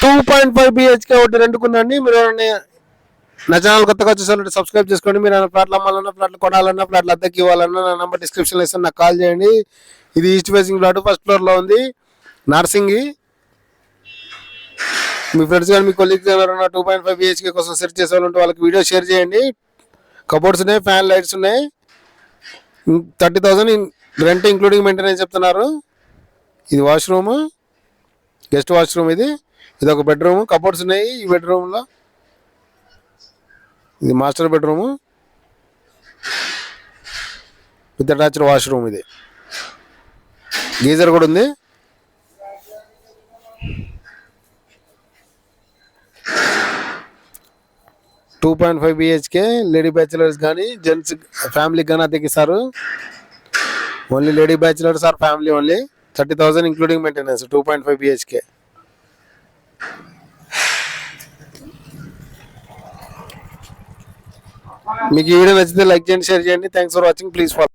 2.5 BHK ఒకటి రెండుకుందండి. మీరు నా ఛానల్ కొత్తగా చూసారంటే సబ్స్క్రైబ్ చేసుకోండి. మీరు ప్లాట్లు అమ్మాలన్నా, ప్లాట్లు కొనాలన్నా, ప్లాట్లు అద్దెకి ఇవ్వాలన్నా నా నెంబర్ డిస్క్రిప్షన్లో ఇస్తాను, నాకు కాల్ చేయండి. ఇది ఈస్ట్ ఫేసింగ్ ప్లాట్, ఫస్ట్ ఫ్లోర్లో ఉంది, నార్సింగి. మీ ఫ్రెండ్స్ కానీ మీ కొలీగ్స్ ఎవరైనా 2.5 BHK కోసం సెర్చ్ చేసే వాళ్ళు ఉంటే వాళ్ళకి వీడియో షేర్ చేయండి. కబోర్డ్స్ ఉన్నాయి, ఫ్యాన్ లైట్స్ ఉన్నాయి. 30,000 రెంట్ ఇంక్లూడింగ్ మెయింటెనెన్స్ చెప్తున్నారు. ఇది వాష్రూమ్, గెస్ట్ వాష్రూమ్. ఇది ఒక బెడ్రూమ్, కబోర్డ్స్ ఉన్నాయి ఈ బెడ్రూమ్లో. ఇది master bedroom with attached washroom. ఇది గీజర్ కూడా ఉంది. $2.5 BHK లేడీ బ్యాచిలర్స్ కానీ జెంట్స్ ఫ్యామిలీకి కానీ అద్దెకిస్తారు. Only lady bachelors or family only. 30,000 including maintenance, 2.5 BHK. మీకు ఈ వీడియో నచ్చితే లైక్ చేయండి, షేర్ చేయండి. Thanks for watching. Please follow.